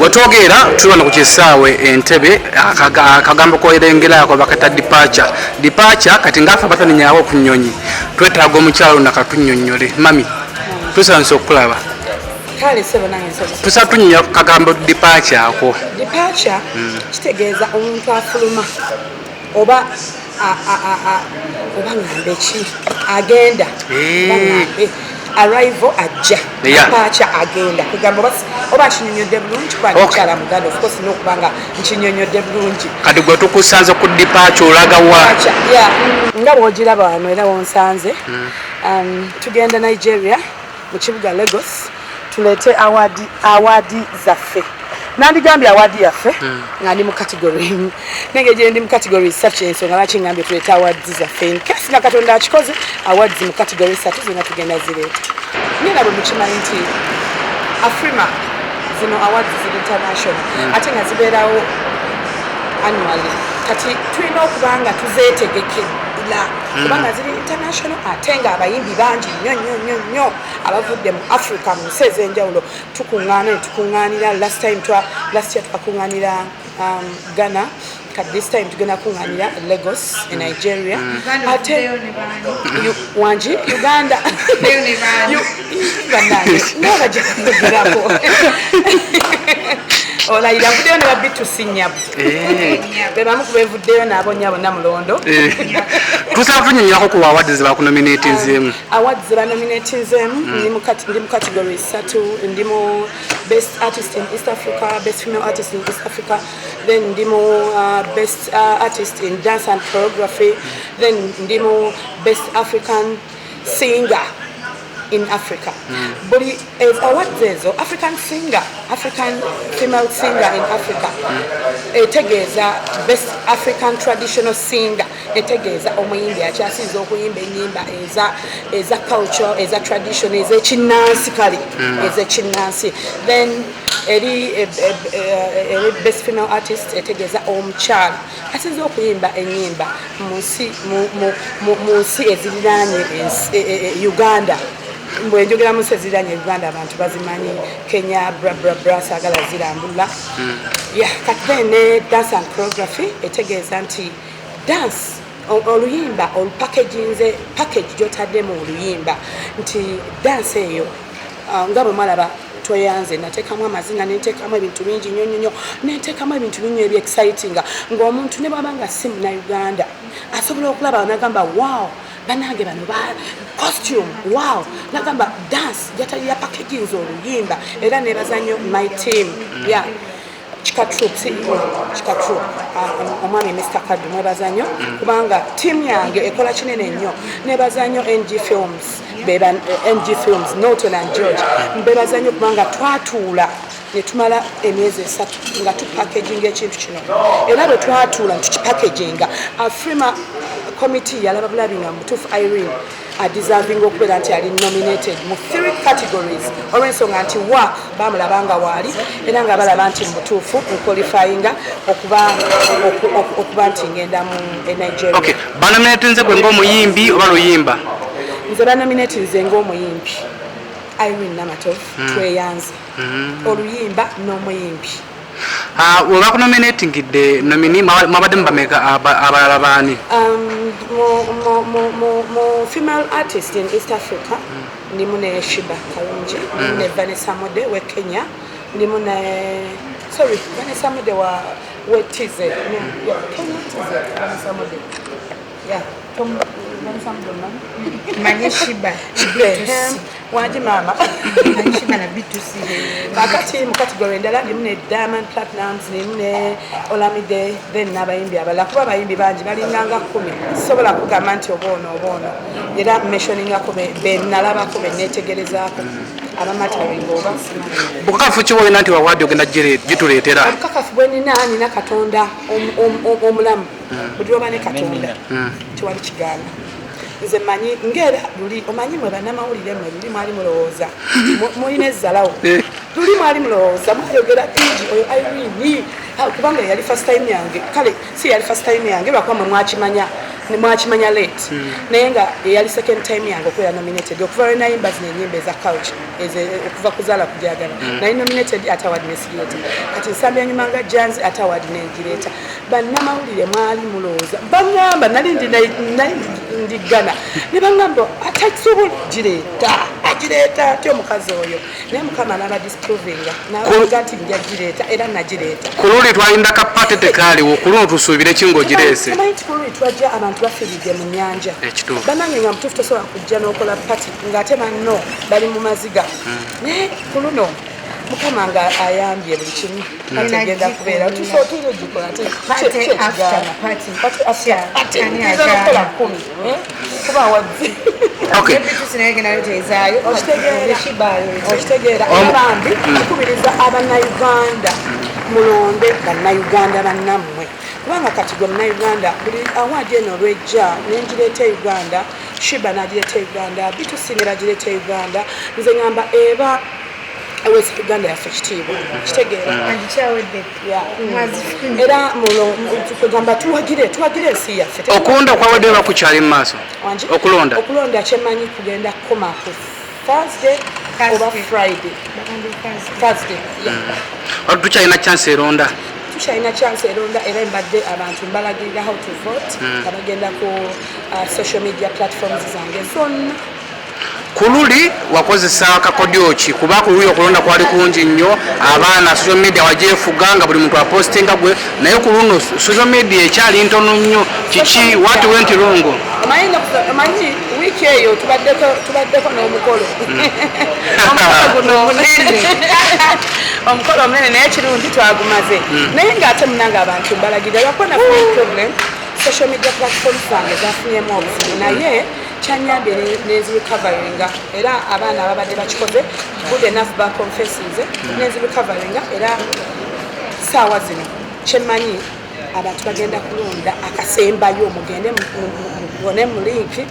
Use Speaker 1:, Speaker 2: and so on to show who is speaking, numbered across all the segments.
Speaker 1: Otwogera tulwana ku kisaawe Entebbe akagambo koerengerako bakata departure kati ngafa bataninyawo ku nnyonyi twetaaga omukyalo nakatunyonyole mami tusanze okulaba
Speaker 2: kale sebo nange nsobola
Speaker 1: tusatunya kagambo departure ako
Speaker 2: kitegeeza omuntu afuluma oba ngambe ki agenda bangambe arrival ajja departure agenda kugamba basi oba kinyonyodde bulungi kwa kyala muganda of course n'okubanga nkinyonyodde bulungi
Speaker 1: kati gwe tukusanze ku departure olaga wa
Speaker 2: nga bw'ogiraba wano era wonsanze tugenda Nigeria mu kibuga Lagos tulete awadi zaffe nandigambye awadi yaffe nga ndi mu category nenge gye ndi mu category such ensonga lwaki ngambye tulete awadi zaffe nkesi nga Katonda akikoze awadi mu category 3 zonna tugenda zireeta nina bwe mukimanyi nti Afrima zino awards ziri international ate nga zibeerawo annually kati tulina okubanga tuzeetegekera kubanga ziri international ate nga abayimbi bangi nnyo abavudde mu Africa mu nsi ez'enjawulo tukuŋŋaanira last year twakuŋŋaanira Ghana kati this time tugenda kuŋŋaanira Lagos in Nigeria ate wangi Uganda bannange ngabajjakugerako olayira nvuddeyo ne babitusinyabu bebamu kubevuddeyo nabo nnya bonna mulondo
Speaker 1: tusaba tunyonyako ku awards ze bakunominatinzeemu
Speaker 2: awards ze banominatinzeemu ndi mu category 3 ndi mu best artist in East Africa, best female artist in East Africa, then ndi mu best artist in dance and choreography, then ndi mu best African singer in Africa. But awards ezo African singer, African female singer in Africa. Etegeeza best African traditional singer. Etegeeza omuyimbi akyasiza okuyimba ennyimba eza culture, eza tradition, ez'ekinnansi kale, ez'ekinnansi. Then eri best female artist etegeeza omukyala asiza okuyimba ennyimba mu nsi eziriraanye Uganda. Mbwenjogera mu nsi eziriraanye Uganda abantu bazimanyi Kenya bra saagala zirambula. Kati then dance and choreography etegeeza nti dance oluyimba olupackage gy'otadde mu oluyimba nti dance eyo nga bwe mwalaba tweyanze nateekamu amazina nenteekamu ebintu bingi nnyo nenteekamu ebintu bingi ebi exciting ng'omuntu ne bwaba nga si Munnayuganda asobola okulaba nagamba wow banange bano ba costume wow nagamba dance yatali ya packaging oluyimba era nebaza nnyo my team Chika Troop omwami Mr. Kadu mwebaza nnyo kubanga team yange ekola kinene nnyo nebaza nnyo NG Films Norton and George mbebaza nnyo kubanga twatuula netumala emyezi 3 nga tupackaging ekintu kino era bwe twatuula tukipackaginga Afrima committee yalaba bulabi nga mutuufu Irene deserving okubeera nti ali nominated mu 3 categories olw'ensonga nti bamulabanga waali era nga balaba nti mutuufu nqualifyinga okuba nti ngenda mu Nigeria.
Speaker 1: Okay, banominatinze gwe ng'omuyimbi oba luyimba?
Speaker 2: Nze banominatinze ng'omuyimbi Irene Namatovu tweyanze oluyimba n'omuyimbi.
Speaker 1: We bakunominatingidde nomini mwabadde mubameka abalala baani?
Speaker 2: Mu female artist in East Africa ndimu ne Shiba Kalungi, ndimu ne Vanessa Mode we Kenya, ndimu ne Vanessa Mode wa Tize. Kenya Tize Vanessa Mode. Vanessa Mode
Speaker 3: Manye Shiba.
Speaker 2: Waji mama.
Speaker 3: Shiba na B2C.
Speaker 2: Kakati mu category endala ndimu ne Diamond Platnumz, ndimu ne Olamide, then n'abayimbi abalala kuba abayimbi bangi balinganga 10. Sobola kugamba nti oboono era mentioningako be nalabako be neetegerezaako abamataringo oba
Speaker 1: bukakafu ki bwolina nti wawadde ogenda gituleetera?
Speaker 2: Obukakafu bwe nina Katonda omulamu buli oba ne Katonda tewali kigaana. Nze manyi ngera luli omanyi mwe bannamawulire mwe luli mwali mulowooza mulina ezzalawo luli mwali mulowooza mwayogera bingi oyo Irene kubanga yali first time yange kale si yali first time yange lwakuba mwe mwakimanya mwakimanya late naye nga eyali second time yange okubeera nominated okuva lwe nayimba zino ennyimba eza culture okuva kuzaala kujagala naye nominated ate award nesigireta kati nsambya nyuma nga Janzi ate award negireta bannamawulire mwali mulowooza baŋŋamba nali ndi Ghana ne baŋŋamba atakisobola gireeta ate omukazi oyo naye mukama n'aba disprovinga naga nti njagireeta era nagireeta
Speaker 1: kululi twalinda kapate tekaaliwo kuluno tusuubire kingogirese
Speaker 2: amanyi nti kululi twajja abantu bafiiridde mu nnyanja banange nga mutuufu tosobola kujja n'okola pati ng'ate banno bali mu maziga naye kuluno mukama nga ayambye buli kimu ategenda kubeera tusootire gikola tekigaanokola 10 kuba wadde okitegeera abambi tukubiriza abannayuganda mulonde bannayuganda bannammwe kubanga kati gwe munnayuganda buli awaadi eno olwejja nengireeta Uganda Shiba nagireeta Uganda bitusinga bagireeta Uganda nze ngamba eba awezi Uganda yaffe kitiibwa kitegeera era tugamba tuwagire ensi yaffe
Speaker 1: okulonda kwawadde bakukyali mu maaso
Speaker 2: okulonda kyemanyi kugenda kukoma ku Thursday oba Friday
Speaker 1: tukyalina chance eronda
Speaker 2: tukyalina chance eronda era mbadde abantu mbalagirira how to vote abagenda ku social media platforms zange zonna
Speaker 1: kululi wakozesa akakodyo ki kuba kululi okulonda kwali kungi nnyo abaana social media wajefuga nga buli muntu apostinga gwe naye kuluno social media ekyali ntono nnyo kiki what went wrong
Speaker 2: amanyi wiiki eyo tubaddeko n'omukolo omukolo omunene naye kirungi twagumaze naye ng'ate munanga abantu mbalagirira lwakona problem social media platforms zange zafunyemu obuzibu naye kyanyambye nezirikavaringa era abaana ababadde bakikoze good enough baconfessinze nezirikavaringa era saawa zino kyemmanyi abantu bagenda kulonda akasembayo mugende mubone mu linki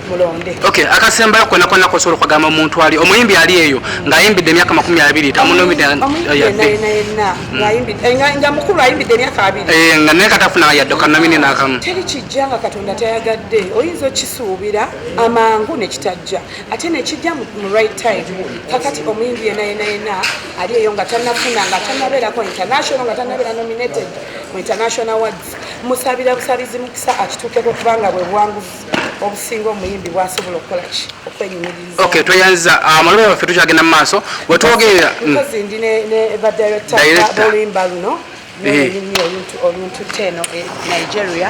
Speaker 2: mulonde
Speaker 1: akasembayo kona kosobola okugamba omuntu ali omuyimbi ali eyo ng'ayimbidde emyaka 20
Speaker 2: nga mukulu ayimbidde emyaka 2
Speaker 1: nga naye katafuna yadde kanamini n'akamu
Speaker 2: teri kijja nga Katonda tayagadde oyinza okisuubira amangu nekitajja ate nekijja mu right time kakati omuyimbi yena ali eyo nga tannafuna nga tannabeerako international nga tannabeera nominated mu international awards musabira busabizi mukisa akituukeko kubanga bwe buwanguzi obusinga omuyimbi bwasobola okukola ki okwenyumiriza
Speaker 1: tweyanza amalobe baffe tukyagenda mu maaso wetwogerera
Speaker 2: mpozi ndi ne badirector boluyimba luno oluntu 10 Nigeria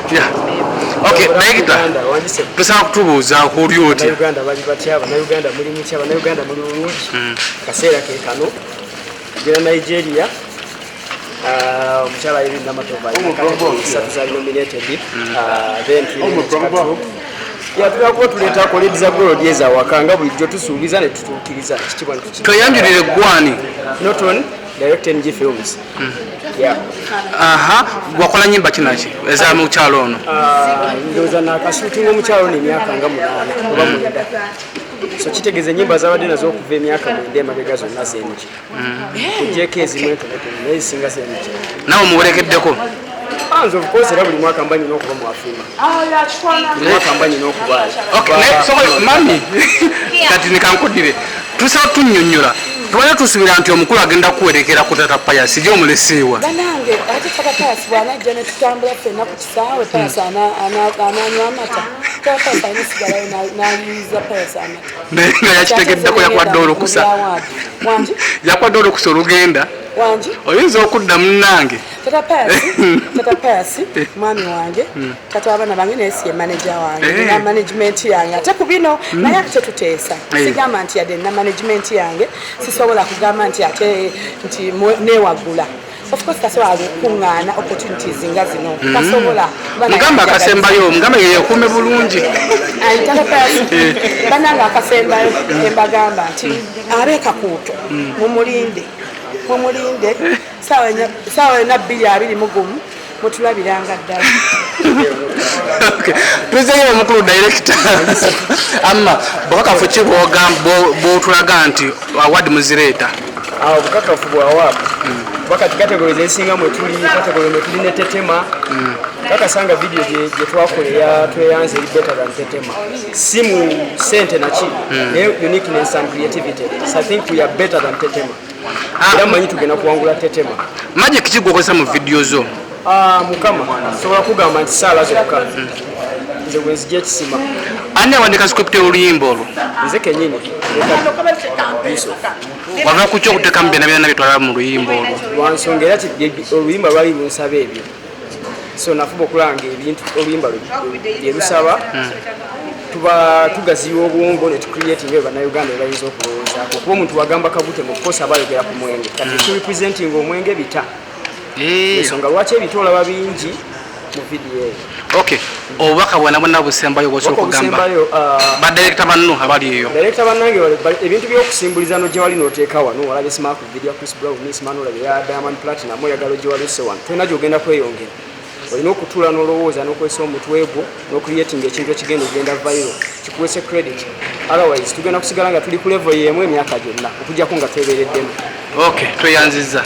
Speaker 1: tusaba kutubuuza kuli oti
Speaker 4: Uganda bali batya Uganda muli mutya Uganda muli bulungi kaseera ke kano gera Nigeria omukyala Irene Namatovu Agenze nominated then yatulakuba tuleeta koledi za gold eza wakanga bulijjo tusuubiza ne tutuukiriza ekitibwa
Speaker 1: tweyanjulire gwani
Speaker 4: Norton direct NG films
Speaker 1: wakola nyimba kinaki eza mu kyalo ono
Speaker 4: ndowooza nakasuutinga omukyalo ono emyaka nga 8 oba 9 so kitegeeza ennyimba zabadde nazo okuva emyaka 9 emabega zonna zenki kugyeko ezimu entonotono naye ezisinga zenki
Speaker 1: nawe muwerekeddeko
Speaker 4: Fans of course era buli mwaka mbanyi n'okuba mu Afrima. Buli mwaka mbanyi n'okubaayo.
Speaker 1: Mami kati nikankudire tusaba tunnyonnyola tubale tusubira nti omukulu agenda kuwerekera ku Tata Pius sijja omuleseewa
Speaker 2: banange ate Tata Pius bw'anajja ne tutambula ffenna ku kisaawe Pius ananywa amata Tata Pius anisigalayo n'ayuza Pius amata
Speaker 1: naye nga yakitegeddeko yakwadde olukusa yakwadde olukusa olugenda
Speaker 2: wangi
Speaker 1: oyinza okudda munnange
Speaker 2: Tata Pius mwami wange tata w'abaana bange naye si ye manager wange na management yange ate ku bino naye ate tuteesa sigamba nti yadde na management yange sisobola kugamba nti ate nti newaggula of course tasobola okukuŋŋaana opportunities nga zino tasobola
Speaker 1: mugamba akasembayo mugamba yekuume bulungi
Speaker 2: Tata Pius bannange akasembayo embagamba nti abeekakuuto mumulinde sawa na 2:21 mutulabiranga ddala
Speaker 1: tuzeyo omukulu director amma bukakafu ki bwotulaga nti award muzireeta
Speaker 4: obukakafu bwawa wakati categories esinga mwe tuli category mwe tuli ne tetema kakasanga video gye twakolera tweyanze better than tetema simu sente na chi uniqueness and creativity, so I think we are better than tetema. Era manyi tugenda kuwangula tetema.
Speaker 1: Magic kigokozesa mu video zo
Speaker 4: mukama sobola kugamba nti saala zokka nze bwenzija kisima.
Speaker 1: Ani awandika script y'oluyimba olwo?
Speaker 4: Nze kennyini
Speaker 1: wava ku kyo okuteekamu byonna byonna bitwala mu luyimba olwo
Speaker 4: lwansonga era oluyimba lwali lunsaba ebyo, so nafuba okulanga ebintu oluyimba bye lusaba tuba tugaziwa obwongo ne tucreating eba na Uganda bayinza okulowooza kuba omuntu wagamba kabute mu kukosa abayogera ku mwenge kati turepresenting omwenge bita ensonga lwaki ebito olaba bingi mu video eyo.
Speaker 1: Okay, obubaka bwonna busembayo bwosobola okugamba badirekita banno abali eyo?
Speaker 4: Director bannange ebintu by'okusimbuliza no gye wali n'oteeka wano olabye simaa ku video Chris Brown nisimano olabye ya Diamond Platinum oyagala gye wali ose wano tolina gy'ogenda kweyongera, olina okutuula n'olowooza n'okwesa omutwe gwo n'ocreating ekintu ekigenda ogenda viral kikuwese credit, otherwise tugenda kusigala nga tuli ku level y'emu emyaka gyonna okuggyako nga twebeereddemu.
Speaker 1: Okay, tweyanziza.